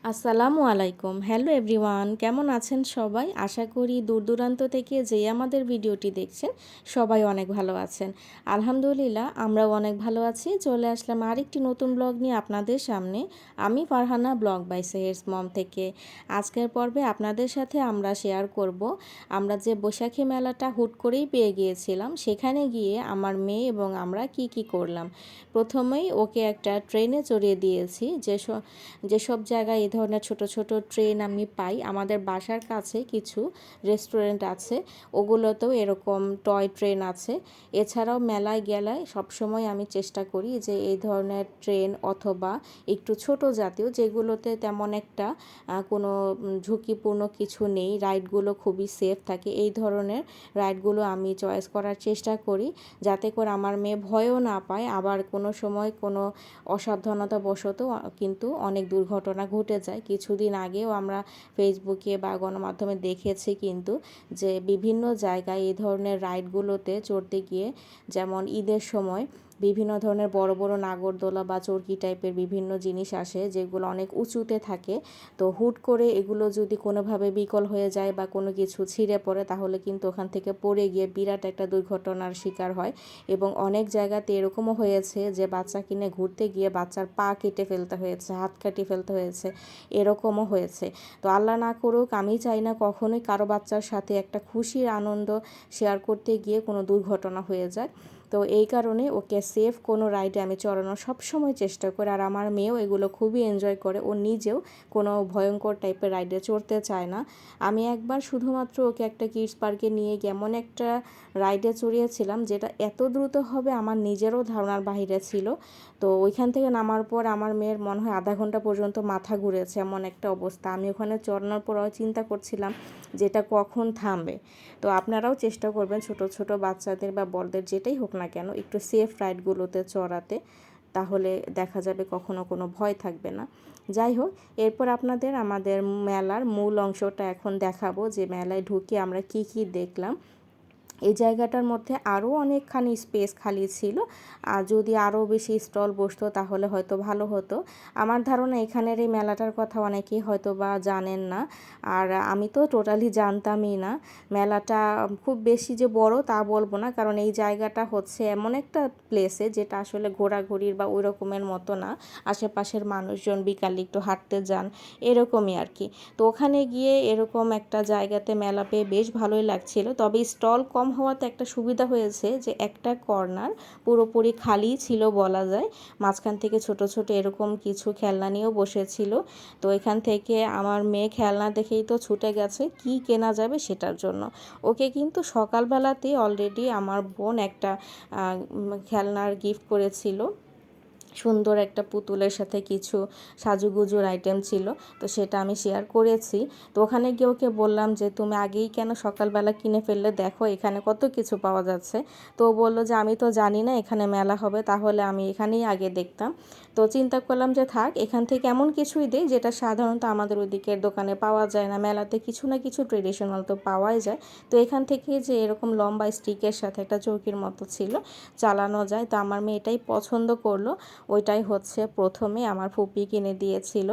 আসসালামু আলাইকুম। Hello everyone, কেমন আছেন সবাই? আশা করি দূর দূরান্ত থেকে যেই আমাদের ভিডিওটি দেখছেন সবাই অনেক ভালো আছেন। আলহামদুলিল্লাহ আমরাও অনেক ভালো আছি। চলে আসলাম আরেকটি নতুন ব্লগ নিয়ে আপনাদের সামনে। আমি ফারহানা ব্লগ বাই সেহেরস মম থেকে। আজকের পর্বে আপনাদের সাথে আমরা শেয়ার করব আমরা যে বৈশাখী মেলাটা হুট করেই পেয়ে গিয়েছিলাম, সেখানে গিয়ে আমার মেয়ে এবং আমরা কি করলাম। প্রথমেই ওকে একটা ট্রেনে চড়িয়ে দিয়েছি। যেসব জায়গায় এই ধরনের ছোট ছোট ট্রেন আমি পাই, আমাদের বাসার কাছে কিছু রেস্টুরেন্ট আছে, ওগুলোতেও এরকম টয় ট্রেন আছে। এছাড়াও মেলায় গেলে সবসময় আমি চেষ্টা করি যে এই ধরনের ট্রেন অথবা একটু ছোট জাতীয়, যেগুলোতে তেমন একটা কোনো ঝুঁকিপূর্ণ কিছু নেই, রাইডগুলো খুবই সেফ থাকে, এই ধরনের রাইডগুলো আমি চয়েস করার চেষ্টা করি, যাতে করে আমার মেয়ে ভয়ও না পায়। আবার কোনো সময় কোনো অসাবধানতাবশত কিন্তু অনেক দুর্ঘটনা ঘটে যায়। কিছুদিন আগেও আমরা ফেসবুকে বা গণমাধ্যমে দেখেছি কিন্তু যে বিভিন্ন জায়গায় এই ধরনের রাইডগুলোতে চড়তে গিয়ে, যেমন ঈদের সময় বিভিন্ন ধরনের বড় বড় নাগরদোলা বা চরকি টাইপের বিভিন্ন জিনিস আসে, যেগুলো অনেক উঁচুতে থাকে। তো হুট করে এগুলো যদি কোনোভাবে বিকল হয়ে যায় বা কোনো কিছু ছিঁড়ে পড়ে, তাহলে কিন্তু ওখান থেকে পড়ে গিয়ে বিরাট একটা দুর্ঘটনার শিকার হয়। এবং অনেক জায়গাতে এরকমও হয়েছে যে বাচ্চা কিনে ঘুরতে গিয়ে বাচ্চার পা কেটে ফেলতে হয়েছে, হাত কাটিয়ে ফেলতে হয়েছে, এরকমও হয়েছে। তো আল্লাহ না করুক, আমি চাই না কখনোই কারো বাচ্চার সাথে একটা খুশির আনন্দ শেয়ার করতে গিয়ে কোনো দুর্ঘটনা হয়ে যায়। তো এই কারণে ওকে সেফ কোনো রাইডে আমি চড়ানোর সবসময় চেষ্টা করি। আর আমার মেয়েও এগুলো খুবই এনজয় করে, ও নিজেও কোনো ভয়ঙ্কর টাইপের রাইডে চড়তে চায় না। আমি একবার শুধুমাত্র ওকে একটা কিডস পার্কে নিয়ে গিয়ে এমন একটা রাইডে চড়িয়েছিলাম যেটা এত দ্রুত হবে আমার নিজেরও ধারণার বাইরে ছিল। তো ওইখান থেকে নামার পর আমার মেয়ের মনে হয় আধা ঘন্টা পর্যন্ত মাথা ঘুরেছে, এমন একটা অবস্থা। আমি ওখানে চড়ানোর পরও চিন্তা করছিলাম যেটা কখন থামবে। তো আপনারাও চেষ্টা করবেন ছোট ছোট বাচ্চাদের বা বড়দের যেটাই হোক না কেন একটু সেফ রাইডগুলোতে চড়াতে, তাহলে দেখা যাবে কখনো কোনো ভয় থাকবে না। যাই হোক, এরপর আপনাদের আমাদের মেলার মূল অংশটা এখন দেখাবো, যে মেলায় ঢুকে আমরা কি দেখলাম। এই জায়গাটার মধ্যে আরও অনেকখানি স্পেস খালি ছিল, আর যদি আরও বেশি স্টল বসতো তাহলে হয়তো ভালো হতো। আমার ধারণা এখানের এই মেলাটার কথা অনেকেই হয়তো বা জানেন না, আর আমি তো টোটালি জানতামই না। মেলাটা খুব বেশি যে বড় তা বলবো না, কারণ এই জায়গাটা হচ্ছে এমন একটা প্লেসে যেটা আসলে ঘোরাঘুরির বা ওই রকমের মতো না। আশেপাশের মানুষজন বিকালে একটু হাঁটতে যান, এরকমই আর কি। তো ওখানে গিয়ে এরকম একটা জায়গাতে মেলা পেয়ে বেশ ভালোই লাগছিল। তবে স্টল কম হওয়াতে একটা সুবিধা হয়েছে যে একটা কর্নার পুরোপুরি খালি ছিল বলা যায়, মাঝখান থেকে ছোট ছোট এরকম কিছু খেলনা নিয়েও বসেছিল। তো এখান থেকে আমার মেয়ে খেলনা দেখেই তো ছুটে গেছে কি কেনা যাবে সেটার জন্য। ওকে কিন্তু সকালবেলাতেই অলরেডি আমার বোন একটা খেলনার গিফট করেছিল, সুন্দর একটা পুতুলের সাথে কিছু সাজুগুজুর আইটেম ছিল, তো সেটা আমি শেয়ার করেছি। তো ওখানে গিয়ে ওকে বললাম যে তুমি আগেই কেন সকালবেলা কিনে ফেললে, দেখো এখানে কত কিছু পাওয়া যাচ্ছে। তো ও বললো যে আমি তো জানি না এখানে মেলা হবে, তাহলে আমি এখানেই আগে দেখতাম। তো চিন্তা করলাম যে থাক, এখান থেকে এমন কিছুই দেই যেটা সাধারণত আমাদের ওইদিকের দোকানে পাওয়া যায় না। মেলাতে কিছু না কিছু ট্রেডিশনাল তো পাওয়াই যায়। তো এখান থেকে যে এরকম লম্বা স্টিকের সাথে একটা চৌকির মতো ছিল, চালানো যায়, তো আমার মেয়ে এটাই পছন্দ করলো। ওইটাই হচ্ছে প্রথমে আমার ফুপি কিনে দিয়েছিল,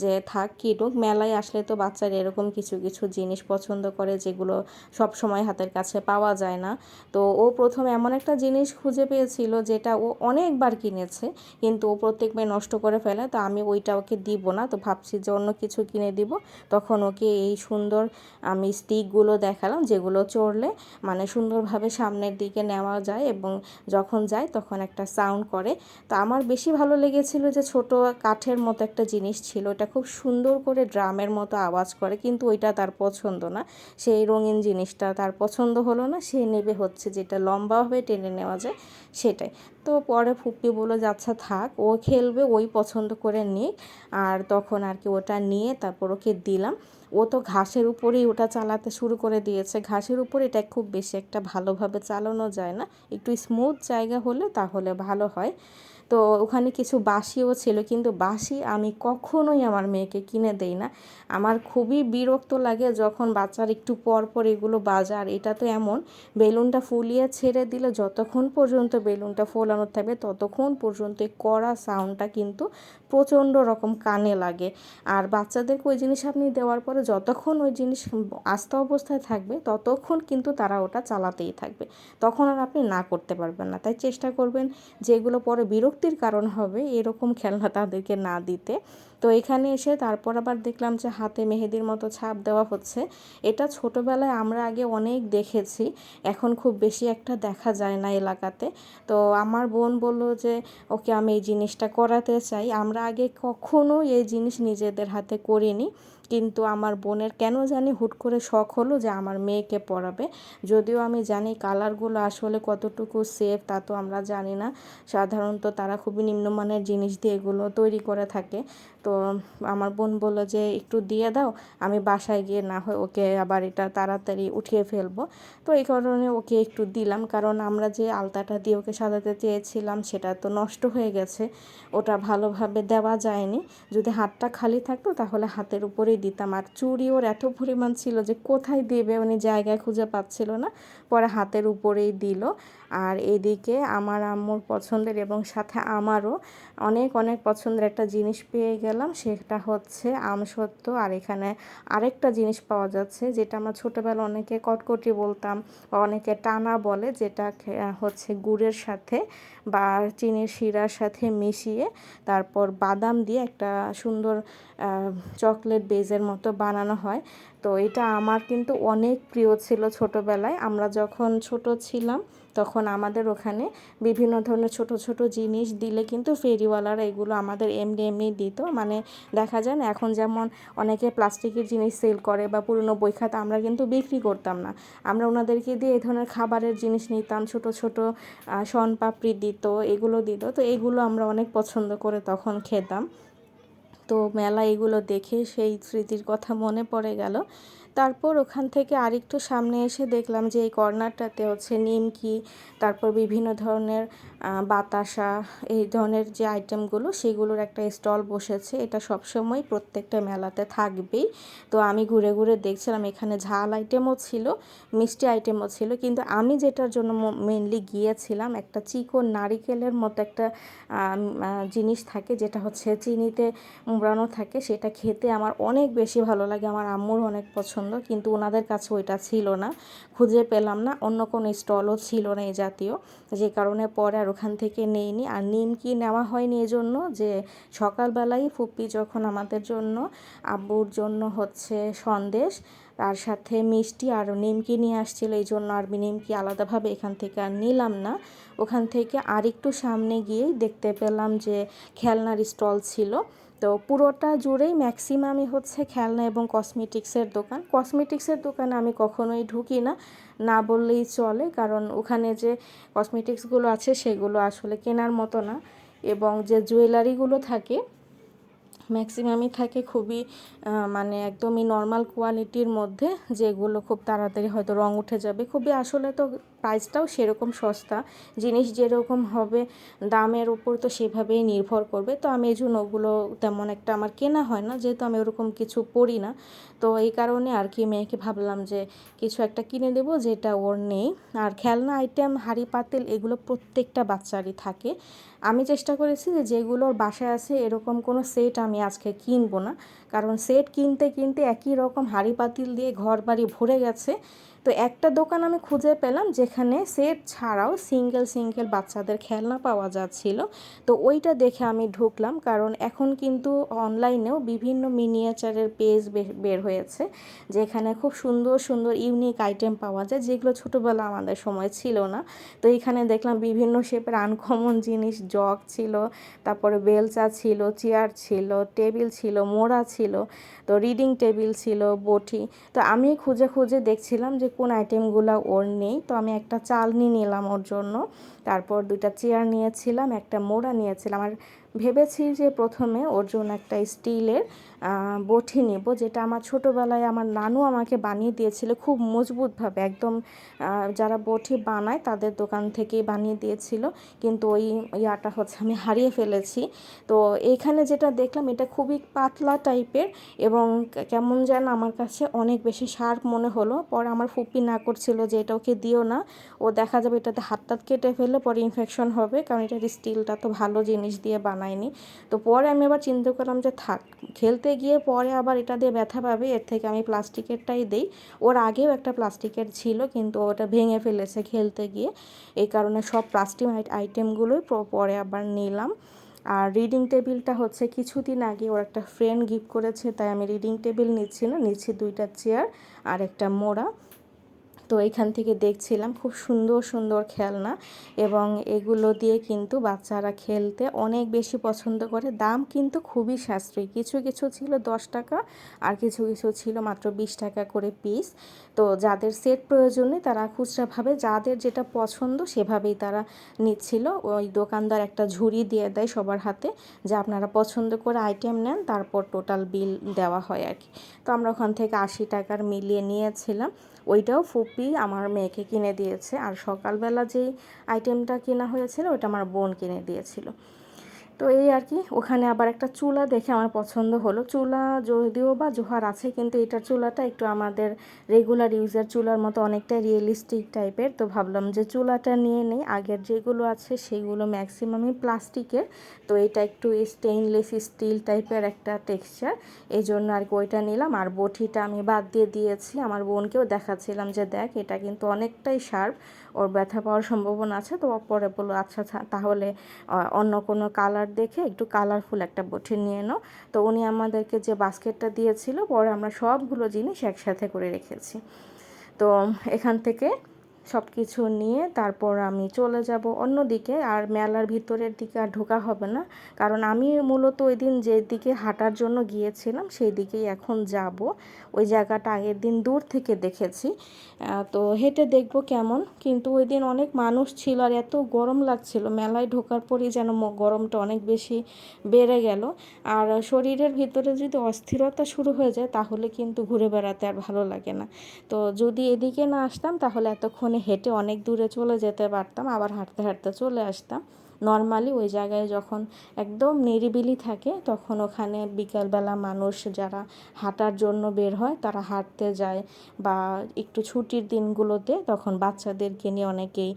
যে থাক কিনুক, মেলায় আসলে তো বাচ্চারা এরকম কিছু কিছু জিনিস পছন্দ করে যেগুলো সব সময় হাতের কাছে পাওয়া যায় না। তো ও প্রথমে এমন একটা জিনিস খুঁজে পেয়েছিল যেটা ও অনেকবার কিনেছে, কিন্তু ও প্রত্যেকবার নষ্ট করে ফেলে। তো আমি ওইটা ওকে দিব না, তো ভাবছি যে অন্য কিছু কিনে দিব। তখন ওকে এই সুন্দর আমি স্টিকগুলো দেখালাম, যেগুলো চড়লে মানে সুন্দরভাবে সামনের দিকে নেওয়া যায় এবং যখন যায় তখন একটা সাউন্ড করে। তো আমার বেশি ভালো লেগেছিল যে ছোট কাঠের মতো একটা জিনিস ছিল, এটা খুব সুন্দর করে ড্রামের মতো আওয়াজ করে, কিন্তু ওইটা তার পছন্দ না, সেই রঙিন জিনিসটা তার পছন্দ হলো না। সে নেবে হচ্ছে যেটা লম্বাভাবে টেনে নেওয়া যায় সেটাই। তো পরে ফুপ্পি বলে যে আচ্ছা থাক, ও খেলবে, ওই পছন্দ করে নিক। আর তখন আর কি ওটা নিয়ে তারপর ওকে দিলাম। ও তো ঘাসের উপরেই ওটা চালাতে শুরু করে দিয়েছে। ঘাসের উপরে এটা খুব বেশি একটা ভালোভাবে চালানো যায় না, একটু স্মুথ জায়গা হলে তাহলে ভালো হয়। তো ওখানে কিছু বাসিও ছিল, কিন্তু বাসি আমি কখনোই আমার মেয়েকে কিনে দেই না। আমার খুবই বিরক্ত লাগে যখন বাচ্চার একটু পর পর এগুলো বাজার। এটা তো এমন, বেলুনটা ফুলিয়ে ছেড়ে দিলে যতক্ষণ পর্যন্ত বেলুনটা ফোলানো থাকবে ততক্ষণ পর্যন্ত এই কড়া সাউন্ডটা কিন্তু প্রচণ্ড রকম কানে লাগে। আর বাচ্চাদেরকে ওই জিনিস আপনি দেওয়ার পরে যতক্ষণ ওই জিনিস আস্ত অবস্থায় থাকবে ততক্ষণ কিন্তু তারা ওটা চালাতেই থাকবে, তখন আর আপনি না করতে পারবেন না। তাই চেষ্টা করবেন যেগুলো পরে বিরক্তির কারণ হবে এরকম খেলনা তাদেরকে না দিতে। তো এখানে এসে তারপর আবার দেখলাম যে হাতে মেহেদির মতো ছাপ দেওয়া হচ্ছে। এটা ছোটোবেলায় আমরা আগে অনেক দেখেছি, এখন খুব বেশি একটা দেখা যায় না এলাকাতে। তো আমার বোন বলল যে ওকে আমি এই জিনিসটা করাতে চাই। আমরা আগে কখনো এই জিনিস নিজেদের হাতে করিনি, কিন্তু আমার বোনের কেন জানি হুট করে শখ হলো যে আমার মেয়েকে পরাবে। যদিও আমি জানি কালারগুলো আসলে কতটুকু সেফ তা তো আমরা জানি না, সাধারণত তারা খুবই নিম্নমানের জিনিস দিয়ে এগুলো তৈরি করে থাকে। তো আমার বোন বলল যে একটু দিয়ে দাও, আমি বাসায় গিয়ে না হয় ওকে আবার এটা তাড়াতাড়ি উঠিয়ে ফেলবো। তো এই কারণে ওকে একটু দিলাম, কারণ আমরা যে আলতাটা দিয়ে ওকে সাজাতে চেয়েছিলাম সেটা তো নষ্ট হয়ে গেছে, ওটা ভালোভাবে দেওয়া যায়নি। যদি হাতটা খালি থাকতো তাহলে হাতের উপরেই দিতাম। আর চুড়ি ওর এত পরিমাণ ছিল যে কোথায় দেবে উনি জায়গায় খুঁজে পাচ্ছিল না, পরে হাতের উপরেই দিল। আর এদিকে আমার আম্মুর পছন্দের এবং সাথে আমারও অনেক অনেক পছন্দের একটা জিনিস পেয়ে গেলাম, সেটা হচ্ছে আমসত্ত্ব। আর এখানে আরেকটা জিনিস পাওয়া যাচ্ছে যেটা আমরা ছোটোবেলা অনেকে কটকটি বলতাম, অনেকে টানা বলে, যেটা হচ্ছে গুড়ের সাথে বা চিনির শিরার সাথে মিশিয়ে তারপর বাদাম দিয়ে একটা সুন্দর চকলেট বেজের মতো বানানো হয়। তো এটা আমার কিন্তু অনেক প্রিয় ছিল ছোটোবেলায়। আমরা যখন ছোট ছিলাম তখন আমাদের ওখানে বিভিন্ন ধরনের ছোট ছোট জিনিস দিলে কিন্তু ফেরিওয়ালারা এগুলো আমাদের এমনি এমনি দিত। মানে দেখা যায় না এখন যেমন অনেকে প্লাস্টিকের জিনিস সেল করে বা পুরনো বই খাতা, আমরা কিন্তু বিক্রি করতাম না, আমরা ওনাদেরকে দিয়ে এই ধরনের খাবারের জিনিস নিতাম, ছোট ছোট শনপাপড়ি দিত, এগুলো দিত। তো এগুলো আমরা অনেক পছন্দ করে তখন খেতাম। তো মেলা এগুলো দেখে সেই স্মৃতির কথা মনে পড়ে গেল। তারপর ওখান থেকে আরেকটু সামনে এসে দেখলাম যে এই কর্নারটাতে হচ্ছে নিমকি, তারপর বিভিন্ন ধরনের বাতাসা, এই ধরনের যে আইটেমগুলো সেগুলোর একটা স্টল বসেছে। এটা সবসময় প্রত্যেকটা মেলাতে থাকবেই। তো আমি ঘুরে ঘুরে দেখছিলাম, এখানে ঝাল আইটেমও ছিল, মিষ্টি আইটেমও ছিল, কিন্তু আমি যেটার জন্য মেনলি গিয়েছিলাম, একটা চিকন নারিকেলের মতো একটা জিনিস থাকে যেটা হচ্ছে চিনিতে মুড়ানো থাকে, সেটা খেতে আমার অনেক বেশি ভালো লাগে, আমার আম্মুর অনেক পছন্দ, কিন্তু ওনাদের কাছে ওইটা ছিল না, খুঁজে পেলাম না, অন্য কোনো স্টলও ছিল না এই জাতীয়, যে কারণে পরে আর ওখান থেকে নেইনি। আর নিমকি নেওয়া হয়নি এজন্য যে সকালবেলায় ফুপি যখন আমাদের জন্য আব্বুর জন্য হচ্ছে সন্দেশ তার সাথে মিষ্টি আর নিমকি নিয়ে আসছিল, এই জন্য আর নিমকি আলাদাভাবে এখান থেকে আর নিলাম না। ওখান থেকে আরেকটু সামনে গিয়েই দেখতে পেলাম যে খেলনার স্টল ছিল। তো পুরোটা জুড়েই ম্যাক্সিমামই হচ্ছে খেলনা এবং কসমেটিক্সের দোকান। কসমেটিক্সের দোকানে আমি কখনোই ঢুকি না, না বললেই চলে, কারণ ওখানে যে কসমেটিক্সগুলো আছে সেগুলো আসলে কেনার মতো না, এবং যে জুয়েলারিগুলো থাকে ম্যাক্সিমামই থাকে খুবই মানে একদমই নর্মাল কোয়ালিটির মধ্যে, যেগুলো খুব তাড়াতাড়ি হয়তো রং উঠে যাবে, খুবই আসলে তো প্রাইসটাও সেরকম সস্তা, জিনিস যেরকম হবে দামের উপর তো সেভাবেই নির্ভর করবে। তো আমি এই জন্য ওগুলো তেমন একটা আমার কেনা হয় না, যেহেতু আমি ওরকম কিছু পরি না। তো এই কারণে আর কি মেয়েকে ভাবলাম যে কিছু একটা কিনে দেবো যেটা ওর নেই। আর খেলনা আইটেম, হাঁড়ি পাতিল, এগুলো প্রত্যেকটা বাচ্চারই থাকে। আমি চেষ্টা করেছি যে যেগুলোর বাসায় আছে এরকম কোনো সেট আমি আজকে কিনবো না, কারণ সেট কিনতে কিনতে একই রকম হাঁড়ি পাতিল দিয়ে ঘর বাড়ি ভরে গেছে। তো একটা দোকান আমি খুঁজে পেলাম যেখানে সেট ছাড়াও সিঙ্গেল সিঙ্গেল বাচ্চাদের খেলনা পাওয়া যাচ্ছিল। তো ওইটা দেখে আমি ঢুকলাম, কারণ এখন কিন্তু অনলাইনেও বিভিন্ন মিনিয়েচারের পেজ বের হয়েছে, যেখানে খুব সুন্দর সুন্দর ইউনিক আইটেম পাওয়া যায়, যেগুলো ছোটোবেলা আমাদের সময় ছিল না। তো এখানে দেখলাম বিভিন্ন শেপের আনকমন জিনিস, জগ ছিল, তারপরে বেলচা ছিল, চেয়ার ছিল, টেবিল ছিল, মোড়া ছিল, তো রিডিং টেবিল ছিল, বটি। তো আমি খুঁজে খুঁজে দেখছিলাম যে কোন আইটেমগুলো ওর নেই। তো আমি একটা চালনি নিলাম ওর জন্য, তারপর দুইটা চেয়ার নিয়েছিলাম, একটা মোড়া নিয়েছিলাম। আর ভেবেছি যে প্রথমে ওর জন্য একটা স্টিলের বটি নেব, যেটা আমার ছোটোবেলায় আমার নানু আমাকে বানিয়ে দিয়েছিল খুব মজবুতভাবে, একদম যারা বটি বানায় তাদের দোকান থেকেই বানিয়ে দিয়েছিল, কিন্তু ওই ইয়াটা হচ্ছে আমি হারিয়ে ফেলেছি। তো এইখানে যেটা দেখলাম এটা খুবই পাতলা টাইপের এবং কেমন যেন আমার কাছে অনেক বেশি শার্প মনে হলো। পরে আমার ফুপি না করছিল যে এটা ওকে দিও না, ও দেখা যাবে এটাতে হাত টাত কেটে ফেললে পরে ইনফেকশন হবে, কারণ এটার স্টিলটা তো ভালো জিনিস দিয়ে বানায়নি। তো পরে আমি আবার চিন্তা করলাম যে থাক, খেলতে গিয়ে পরে আবার এটা দিয়ে ব্যথা পাবে, এর থেকে আমি প্লাস্টিকেরটাই দিই। ওর আগেও একটা প্লাস্টিকের ছিল কিন্তু ওটা ভেঙে ফেলেছে খেলতে গিয়ে, এই কারণে সব প্লাস্টিক আইটেমগুলোই পরে আবার নিলাম। আর রিডিং টেবিলটা হচ্ছে কিছুদিন আগে ওর একটা ফ্রেন্ড গিফট করেছে, তাই আমি রিডিং টেবিল নিচ্ছি না, নিচ্ছি 2টা চেয়ার আর একটা মোড়া। তো এখান থেকে দেখছিলাম খুব সুন্দর সুন্দর খেলনা, এবং এগুলো দিয়ে কিন্তু বাচ্চারা খেলতে অনেক বেশি পছন্দ করে। দাম কিন্তু খুবই সাশ্রয়ী, কিছু কিছু ছিল 10 টাকা আর কিছু কিছু ছিল মাত্র 20 টাকা করে পিস। তো যাদের সেট প্রয়োজন নেই তারা খুচরাভাবে যাদের যেটা পছন্দ সেভাবেই তারা নিচ্ছিল। ওই দোকানদার একটা ঝুড়ি দিয়ে দেয় সবার হাতে, যে আপনারা পছন্দ করে আইটেম নেন, তারপর টোটাল বিল দেওয়া হয় আর কি। তো আমরা ওখান থেকে 80 টাকার মিলিয়ে নিয়েছিলাম। ওইটাও ফুপি আমার মেয়েকে কিনে দিয়েছে, আর সকালবেলা যেই আইটেমটা কেনা হয়েছিল ওটা আমার বোন কিনে দিয়েছিল। তো এই আর কি। ওখানে আবার একটা চুলা দেখে আমার পছন্দ হলো। চুলা যদিও বা জোহার আছে, কিন্তু এটার চুলাটা একটু আমাদের রেগুলার ইউজের চুলার মতো অনেকটা রিয়েলিস্টিক টাইপের। তো ভাবলাম যে চুলাটা নিয়ে নেই, আগের যেগুলো আছে সেইগুলো ম্যাক্সিমামই প্লাস্টিকের, তো এটা একটু স্টেইনলেস স্টিল টাইপের একটা টেক্সচার, এই জন্য আর কি ওইটা নিলাম। আর বটিটা আমি বাদ দিয়ে দিয়েছি, আমার বোনকেও দেখাচ্ছিলাম যে দেখ এটা কিন্তু অনেকটাই শার্প, ওর ব্যথা পাওয়ার সম্ভাবনা আছে। তো পরে বললো আচ্ছা তাহলে অন্য কোনো কালার দেখে একটু কালারফুল একটা বটি নিয়ে নাও। তো উনি আমাদেরকে যে বাস্কেটটা দিয়েছিল, পরে আমরা সবগুলো জিনিস একসাথে করে রেখেছি। তো এখান থেকে সব কিছু নিয়ে তারপর আমি চলে যাব অন্যদিকে, আর মেলার ভিতরের দিকে আর ঢোকা হবে না, কারণ আমি মূলত ওই দিন যে দিকে হাঁটার জন্য গিয়েছিলাম সেই দিকেই এখন যাব। ওই জায়গাটা আগের দিন দূর থেকে দেখেছি, তো হেঁটে দেখব কেমন। কিন্তু ওই দিন অনেক মানুষ ছিল আর এত গরম লাগছিল, মেলায় ঢোকার পরই যেন গরমটা অনেক বেশি বেড়ে গেল। আর শরীরের ভিতরে যদি অস্থিরতা শুরু হয়ে যায় তাহলে কিন্তু ঘুরে বেড়াতে আর ভালো লাগে না। তো যদি এদিকে না আসতাম তাহলে এতক্ষণে হেঁটে অনেক দূরে চলে যেতে পারতাম, আবার হাঁটতে হাঁটতে চলে আসতাম। নর্মালি ওই জায়গায় যখন একদম নিরিবিলি থাকে তখন ওখানে বিকালবেলা মানুষ যারা হাঁটার জন্য বের হয় তারা হাঁটতে যায়, বা একটু ছুটির দিনগুলোতে তখন বাচ্চাদেরকে নিয়ে অনেকেই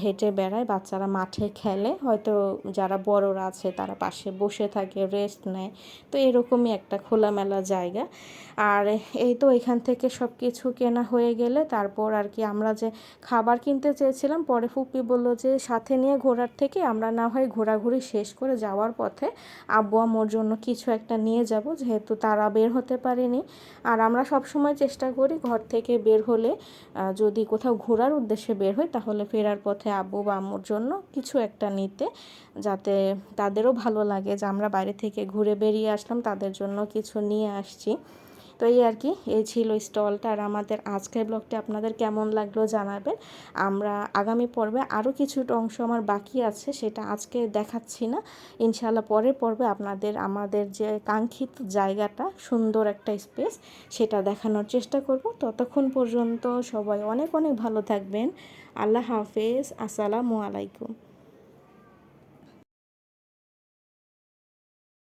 হেঁটে বেড়ায়, বাচ্চারা মাঠে খেলে, হয়তো যারা বড়রা আছে তারা পাশে বসে থাকে, রেস্ট নেয়। তো এরকমই একটা খোলামেলা জায়গা। আর এই তো এখান থেকে সব কিছু কেনা হয়ে গেলে তারপর আর কি আমরা যে খাবার কিনতে চেয়েছিলাম, পরে ফুপি বলল যে সাথে নিয়ে ঘোরার থেকে আমরা না হয় ঘোরাঘুরি শেষ করে যাওয়ার পথে আব্বু আম্মুর জন্য কিছু একটা নিয়ে যাব, যেহেতু তারা বের হতে পারেনি। আর আমরা সব সময় চেষ্টা করি ঘর থেকে বের হলে যদি কোথাও ঘোরার উদ্দেশ্যে বের হই তাহলে ফেরার পথে আব্বু বা আম্মুর জন্য কিছু একটা নিতে, যাতে তাদেরও ভালো লাগে যে আমরা বাইরে থেকে ঘুরে বেরিয়ে আসলাম, তাদের জন্য কিছু নিয়ে আসছি। তো এই আর কি, এই ছিল স্টলটা। আর আমাদের আজকের ব্লগটা আপনাদের কেমন লাগলো জানাবেন। আমরা আগামী পর্বে আরও কিছুটা অংশ আমার বাকি আছে, সেটা আজকে দেখাচ্ছি না, ইনশাআল্লাহ পরের পর্বে আপনাদের আমাদের যে কাঙ্ক্ষিত জায়গাটা, সুন্দর একটা স্পেস, সেটা দেখানোর চেষ্টা করব। ততক্ষণ পর্যন্ত সবাই অনেক অনেক ভালো থাকবেন। আল্লাহ হাফেজ, আসসালামু আলাইকুম।